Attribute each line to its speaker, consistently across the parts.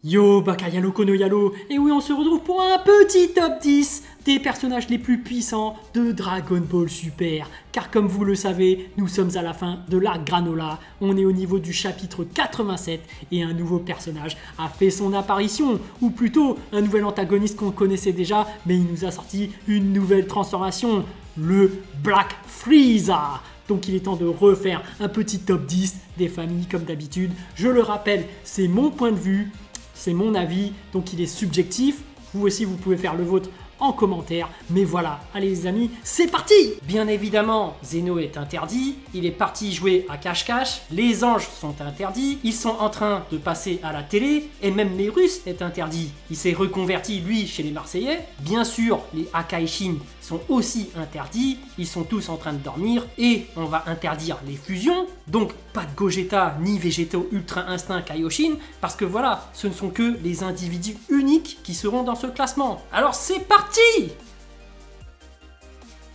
Speaker 1: Yo, Bakayalo Kono Yalo, et oui, on se retrouve pour un petit top 10 des personnages les plus puissants de Dragon Ball Super. Car comme vous le savez, nous sommes à la fin de l'arc Granola, on est au niveau du chapitre 87 et un nouveau personnage a fait son apparition, ou plutôt un nouvel antagoniste qu'on connaissait déjà, mais il nous a sorti une nouvelle transformation, le Black Frieza. Donc il est temps de refaire un petit top 10 des familles comme d'habitude. Je le rappelle, c'est mon point de vue. C'est mon avis, donc il est subjectif. Vous aussi, vous pouvez faire le vôtre en commentaire. Mais voilà, allez les amis, c'est parti! Bien évidemment, Zeno est interdit. Il est parti jouer à cache-cache. Les anges sont interdits. Ils sont en train de passer à la télé. Et même Mérus est interdit. Il s'est reconverti, lui, chez les Marseillais. Bien sûr, les Akaishin sont aussi interdits. Ils sont tous en train de dormir. Et on va interdire les fusions. Donc, pas de Gogeta ni Végétaux Ultra Instinct Kaioshin. Parce que voilà, ce ne sont que les individus uniques qui seront dans ce classement. Alors c'est parti!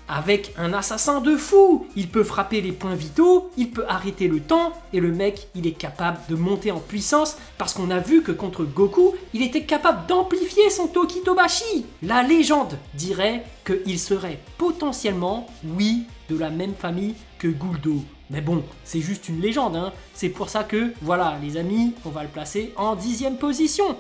Speaker 1: Avec un assassin de fou, il peut frapper les points vitaux, il peut arrêter le temps, et le mec, il est capable de monter en puissance parce qu'on a vu que contre Goku, il était capable d'amplifier son Tokitobashi. La légende dirait qu'il serait potentiellement, oui, de la même famille que Guldo. Mais bon, c'est juste une légende, hein. C'est pour ça que, voilà, les amis, on va le placer en 10e position.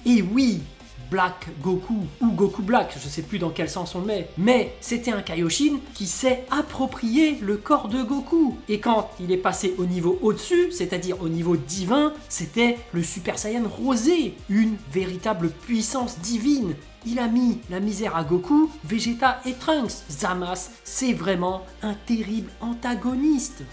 Speaker 1: Et oui, Black Goku ou Goku Black, je sais plus dans quel sens on le met, mais c'était un Kaioshin qui s'est approprié le corps de Goku. Et quand il est passé au niveau au-dessus, c'est-à-dire au niveau divin, c'était le Super Saiyan rosé, une véritable puissance divine. Il a mis la misère à Goku, Vegeta et Trunks. Zamasu, c'est vraiment un terrible antagoniste.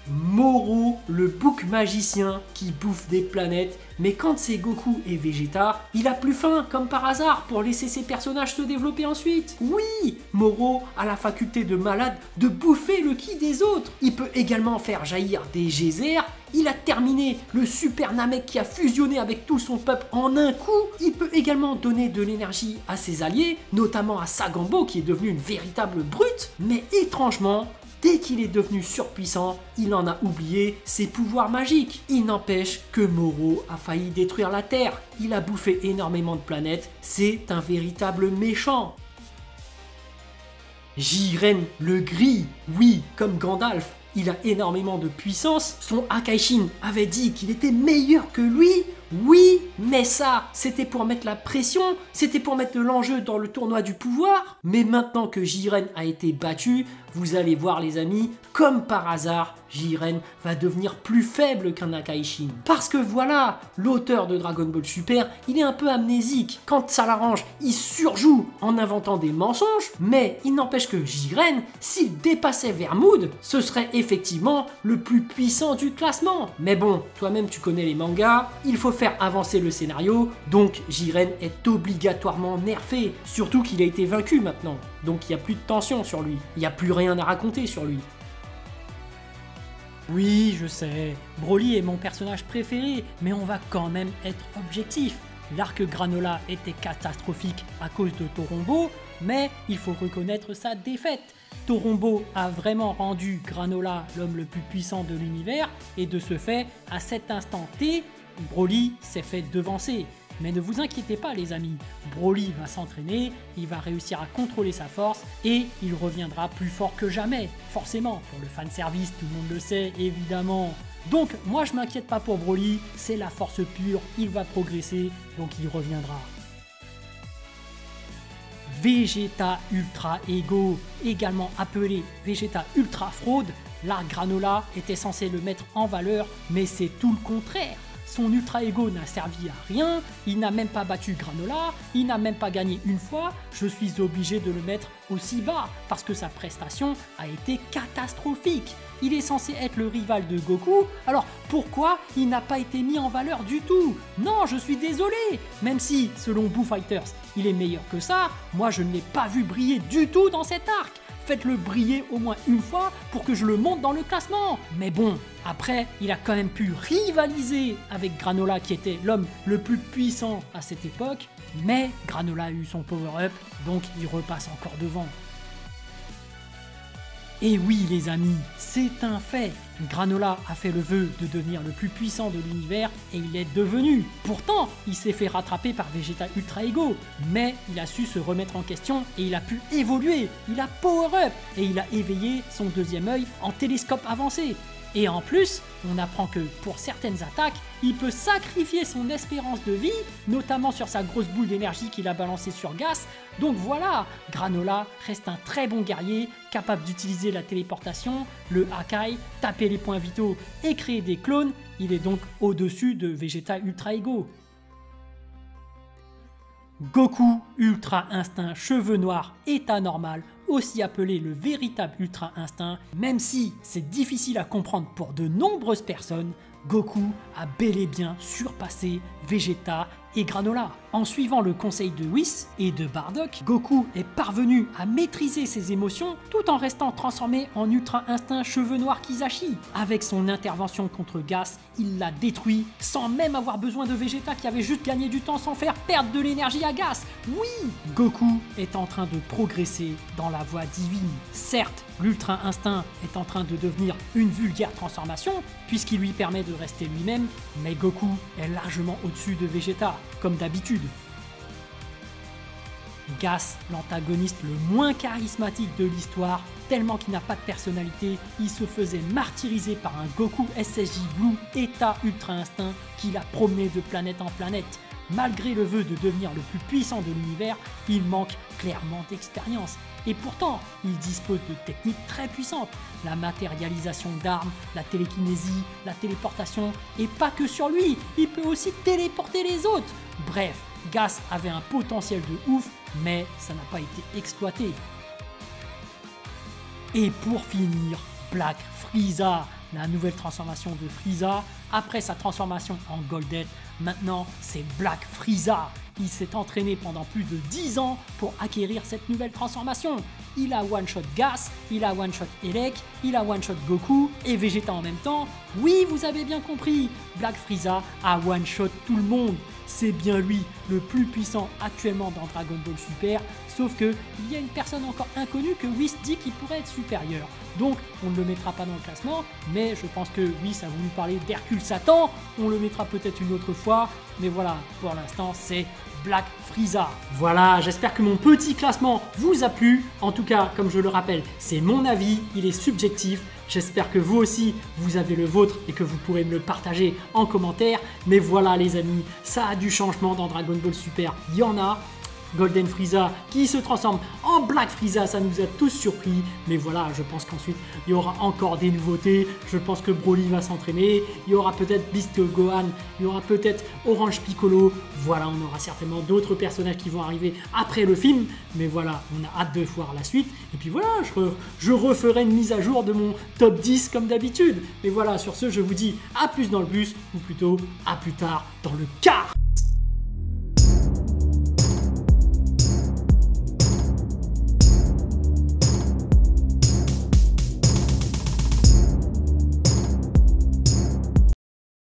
Speaker 1: Moro, le bouc magicien qui bouffe des planètes, mais quand c'est Goku et Vegeta, il a plus faim comme par hasard pour laisser ses personnages se développer ensuite. Oui, Moro a la faculté de malade de bouffer le ki des autres. Il peut également faire jaillir des geysers. Il a terminé le Super Namek qui a fusionné avec tout son peuple en un coup. Il peut également donner de l'énergie à ses alliés, notamment à Sagambo qui est devenu une véritable brute. Mais étrangement, dès qu'il est devenu surpuissant, il en a oublié ses pouvoirs magiques. Il n'empêche que Moro a failli détruire la Terre. Il a bouffé énormément de planètes. C'est un véritable méchant. Jiren le gris, oui, comme Gandalf. Il a énormément de puissance. Son Akaishin avait dit qu'il était meilleur que lui. Oui, mais ça, c'était pour mettre la pression, c'était pour mettre de l'enjeu dans le tournoi du pouvoir. Mais maintenant que Jiren a été battu, vous allez voir les amis, comme par hasard, Jiren va devenir plus faible qu'un Akaishin. Parce que voilà, l'auteur de Dragon Ball Super, il est un peu amnésique. Quand ça l'arrange, il surjoue en inventant des mensonges, mais il n'empêche que Jiren, s'il dépassait Vermoud, ce serait effectivement le plus puissant du classement. Mais bon, toi-même tu connais les mangas, il faut faire avancer le scénario, donc Jiren est obligatoirement nerfé, surtout qu'il a été vaincu maintenant. Donc il n'y a plus de tension sur lui, il n'y a plus rien à raconter sur lui. Oui, je sais, Broly est mon personnage préféré, mais on va quand même être objectif. L'arc Granola était catastrophique à cause de Torombo, mais il faut reconnaître sa défaite. Torombo a vraiment rendu Granola l'homme le plus puissant de l'univers, et de ce fait, à cet instant T, Broly s'est fait devancer. Mais ne vous inquiétez pas les amis, Broly va s'entraîner, il va réussir à contrôler sa force et il reviendra plus fort que jamais, forcément, pour le fanservice, tout le monde le sait évidemment. Donc moi je m'inquiète pas pour Broly, c'est la force pure, il va progresser, donc il reviendra. Vegeta Ultra Ego, également appelé Vegeta Ultra Fraude, l'arc Granola était censé le mettre en valeur, mais c'est tout le contraire. Son Ultra Ego n'a servi à rien, il n'a même pas battu Granola, il n'a même pas gagné une fois, je suis obligé de le mettre aussi bas, parce que sa prestation a été catastrophique. Il est censé être le rival de Goku, alors pourquoi il n'a pas été mis en valeur du tout? Non, je suis désolé, même si, selon Boo Fighters, il est meilleur que ça, moi je ne l'ai pas vu briller du tout dans cet arc. Faites-le briller au moins une fois pour que je le monte dans le classement. Mais bon, après, il a quand même pu rivaliser avec Granola qui était l'homme le plus puissant à cette époque. Mais Granola a eu son power-up, donc il repasse encore devant. Et oui les amis, c'est un fait. Granola a fait le vœu de devenir le plus puissant de l'univers et il est devenu. Pourtant, il s'est fait rattraper par Vegeta Ultra Ego, mais il a su se remettre en question et il a pu évoluer. Il a power up et il a éveillé son deuxième œil en télescope avancé. Et en plus, on apprend que pour certaines attaques, il peut sacrifier son espérance de vie, notamment sur sa grosse boule d'énergie qu'il a balancée sur Gas. Donc voilà, Granola reste un très bon guerrier, capable d'utiliser la téléportation, le Hakai, taper les points vitaux et créer des clones. Il est donc au-dessus de Vegeta Ultra Ego. Goku Ultra Instinct Cheveux Noirs est anormal, aussi appelé le véritable Ultra Instinct, même si c'est difficile à comprendre pour de nombreuses personnes, Goku a bel et bien surpassé Vegeta et Granola. En suivant le conseil de Whis et de Bardock, Goku est parvenu à maîtriser ses émotions tout en restant transformé en Ultra Instinct Cheveux Noirs Kizashi. Avec son intervention contre Gas, il l'a détruit sans même avoir besoin de Vegeta qui avait juste gagné du temps sans faire perdre de l'énergie à Gas. Oui, Goku est en train de progresser dans la voie divine. Certes, l'Ultra Instinct est en train de devenir une vulgaire transformation puisqu'il lui permet de rester lui-même, mais Goku est largement au-dessus de Vegeta, comme d'habitude. Gas, l'antagoniste le moins charismatique de l'histoire, tellement qu'il n'a pas de personnalité, il se faisait martyriser par un Goku SSJ Blue état Ultra Instinct qui l'a promené de planète en planète. Malgré le vœu de devenir le plus puissant de l'univers, il manque clairement d'expérience. Et pourtant, il dispose de techniques très puissantes. La matérialisation d'armes, la télékinésie, la téléportation, et pas que sur lui, il peut aussi téléporter les autres. Bref, Gas avait un potentiel de ouf, mais ça n'a pas été exploité. Et pour finir, Black Frieza, la nouvelle transformation de Frieza. Après sa transformation en Golden, maintenant c'est Black Frieza. Il s'est entraîné pendant plus de 10 ans pour acquérir cette nouvelle transformation. Il a one-shot Gas, il a one-shot Elec, il a one-shot Goku et Vegeta en même temps. Oui, vous avez bien compris, Black Frieza a one-shot tout le monde. C'est bien lui le plus puissant actuellement dans Dragon Ball Super, sauf que il y a une personne encore inconnue que Whis dit qu'il pourrait être supérieur. Donc on ne le mettra pas dans le classement, mais je pense que Whis a voulu parler d'Hercule Satan, on le mettra peut-être une autre fois, mais voilà, pour l'instant c'est Black Frieza. Voilà, j'espère que mon petit classement vous a plu. En tout cas, comme je le rappelle, c'est mon avis, il est subjectif. J'espère que vous aussi, vous avez le vôtre et que vous pourrez me le partager en commentaire. Mais voilà les amis, ça a du changement dans Dragon Ball Super. Il y en a. Golden Frieza qui se transforme en Black Frieza, ça nous a tous surpris, mais voilà, je pense qu'ensuite il y aura encore des nouveautés. Je pense que Broly va s'entraîner, il y aura peut-être Beast Gohan, il y aura peut-être Orange Piccolo, voilà, on aura certainement d'autres personnages qui vont arriver après le film, mais voilà, on a hâte de voir la suite, et puis voilà, je referai une mise à jour de mon top 10 comme d'habitude, mais voilà, sur ce, je vous dis à plus dans le bus, ou plutôt à plus tard dans le car.